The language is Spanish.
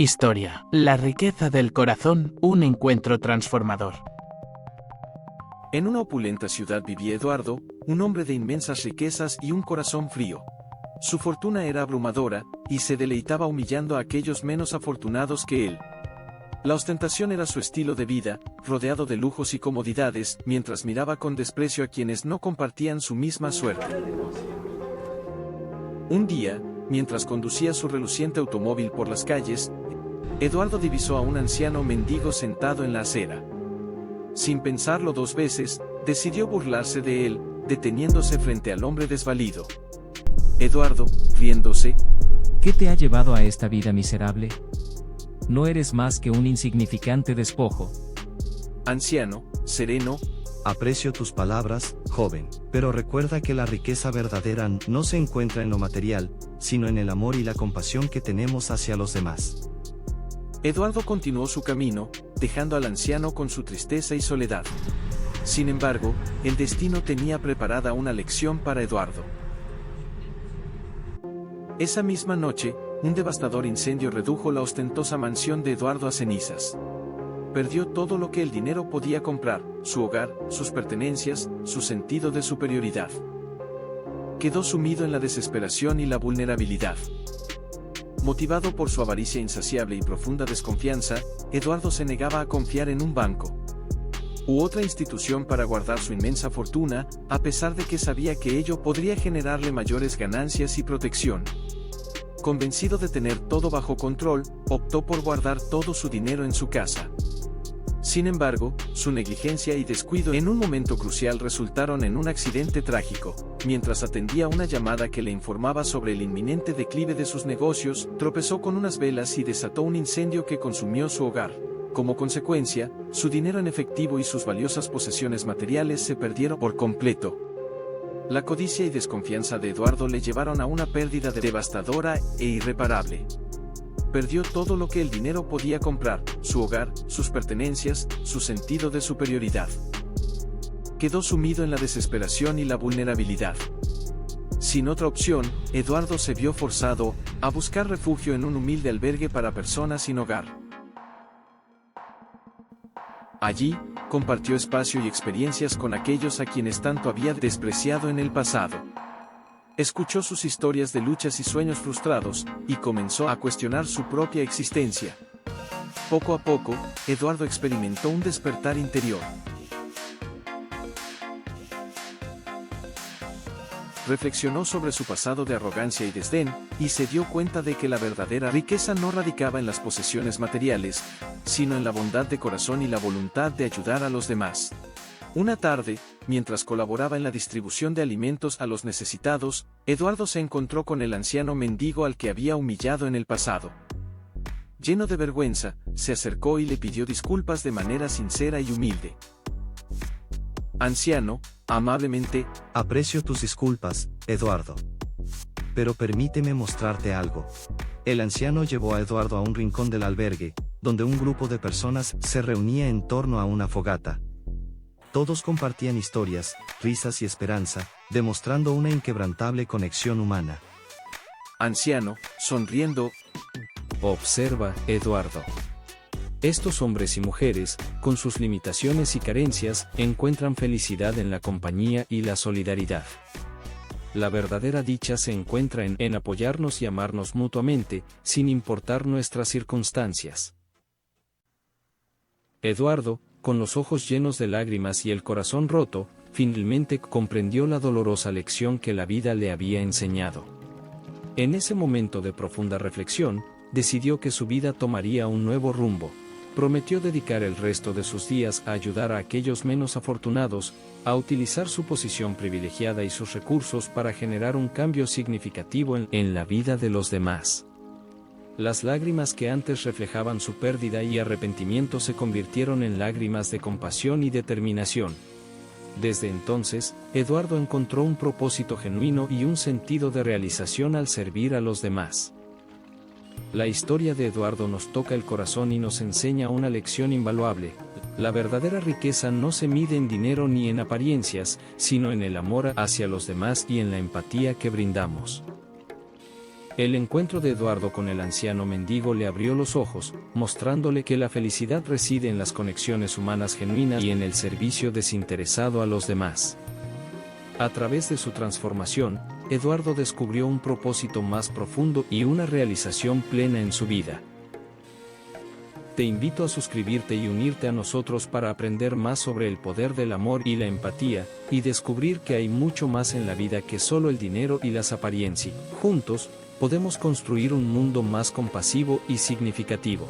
Historia. La riqueza del corazón, un encuentro transformador. En una opulenta ciudad vivía Eduardo, un hombre de inmensas riquezas y un corazón frío. Su fortuna era abrumadora, y se deleitaba humillando a aquellos menos afortunados que él. La ostentación era su estilo de vida, rodeado de lujos y comodidades, mientras miraba con desprecio a quienes no compartían su misma suerte. Un día, mientras conducía su reluciente automóvil por las calles, Eduardo divisó a un anciano mendigo sentado en la acera. Sin pensarlo dos veces, decidió burlarse de él, deteniéndose frente al hombre desvalido. Eduardo, riéndose: ¿Qué te ha llevado a esta vida miserable? No eres más que un insignificante despojo. Anciano, sereno: Aprecio tus palabras, joven, pero recuerda que la riqueza verdadera no se encuentra en lo material, sino en el amor y la compasión que tenemos hacia los demás. Eduardo continuó su camino, dejando al anciano con su tristeza y soledad. Sin embargo, el destino tenía preparada una lección para Eduardo. Esa misma noche, un devastador incendio redujo la ostentosa mansión de Eduardo a cenizas. Perdió todo lo que el dinero podía comprar: su hogar, sus pertenencias, su sentido de superioridad. Quedó sumido en la desesperación y la vulnerabilidad. Motivado por su avaricia insaciable y profunda desconfianza, Eduardo se negaba a confiar en un banco u otra institución para guardar su inmensa fortuna, a pesar de que sabía que ello podría generarle mayores ganancias y protección. Convencido de tener todo bajo control, optó por guardar todo su dinero en su casa. Sin embargo, su negligencia y descuido en un momento crucial resultaron en un accidente trágico. Mientras atendía una llamada que le informaba sobre el inminente declive de sus negocios, tropezó con unas velas y desató un incendio que consumió su hogar. Como consecuencia, su dinero en efectivo y sus valiosas posesiones materiales se perdieron por completo. La codicia y desconfianza de Eduardo le llevaron a una pérdida devastadora e irreparable. Perdió todo lo que el dinero podía comprar: su hogar, sus pertenencias, su sentido de superioridad. Quedó sumido en la desesperación y la vulnerabilidad. Sin otra opción, Eduardo se vio forzado a buscar refugio en un humilde albergue para personas sin hogar. Allí, compartió espacio y experiencias con aquellos a quienes tanto había despreciado en el pasado. Escuchó sus historias de luchas y sueños frustrados, y comenzó a cuestionar su propia existencia. Poco a poco, Eduardo experimentó un despertar interior. Reflexionó sobre su pasado de arrogancia y desdén, y se dio cuenta de que la verdadera riqueza no radicaba en las posesiones materiales, sino en la bondad de corazón y la voluntad de ayudar a los demás. Una tarde, mientras colaboraba en la distribución de alimentos a los necesitados, Eduardo se encontró con el anciano mendigo al que había humillado en el pasado. Lleno de vergüenza, se acercó y le pidió disculpas de manera sincera y humilde. Anciano, amablemente: Aprecio tus disculpas, Eduardo. Pero permíteme mostrarte algo. El anciano llevó a Eduardo a un rincón del albergue, donde un grupo de personas se reunía en torno a una fogata. Todos compartían historias, risas y esperanza, demostrando una inquebrantable conexión humana. Anciano, sonriendo: Observa, Eduardo. Estos hombres y mujeres, con sus limitaciones y carencias, encuentran felicidad en la compañía y la solidaridad. La verdadera dicha se encuentra en apoyarnos y amarnos mutuamente, sin importar nuestras circunstancias. Eduardo, con los ojos llenos de lágrimas y el corazón roto, finalmente comprendió la dolorosa lección que la vida le había enseñado. En ese momento de profunda reflexión, decidió que su vida tomaría un nuevo rumbo. Prometió dedicar el resto de sus días a ayudar a aquellos menos afortunados, a utilizar su posición privilegiada y sus recursos para generar un cambio significativo en la vida de los demás. Las lágrimas que antes reflejaban su pérdida y arrepentimiento se convirtieron en lágrimas de compasión y determinación. Desde entonces, Eduardo encontró un propósito genuino y un sentido de realización al servir a los demás. La historia de Eduardo nos toca el corazón y nos enseña una lección invaluable: la verdadera riqueza no se mide en dinero ni en apariencias, sino en el amor hacia los demás y en la empatía que brindamos. El encuentro de Eduardo con el anciano mendigo le abrió los ojos, mostrándole que la felicidad reside en las conexiones humanas genuinas y en el servicio desinteresado a los demás. A través de su transformación, Eduardo descubrió un propósito más profundo y una realización plena en su vida. Te invito a suscribirte y unirte a nosotros para aprender más sobre el poder del amor y la empatía, y descubrir que hay mucho más en la vida que solo el dinero y las apariencias. Juntos, podemos construir un mundo más compasivo y significativo.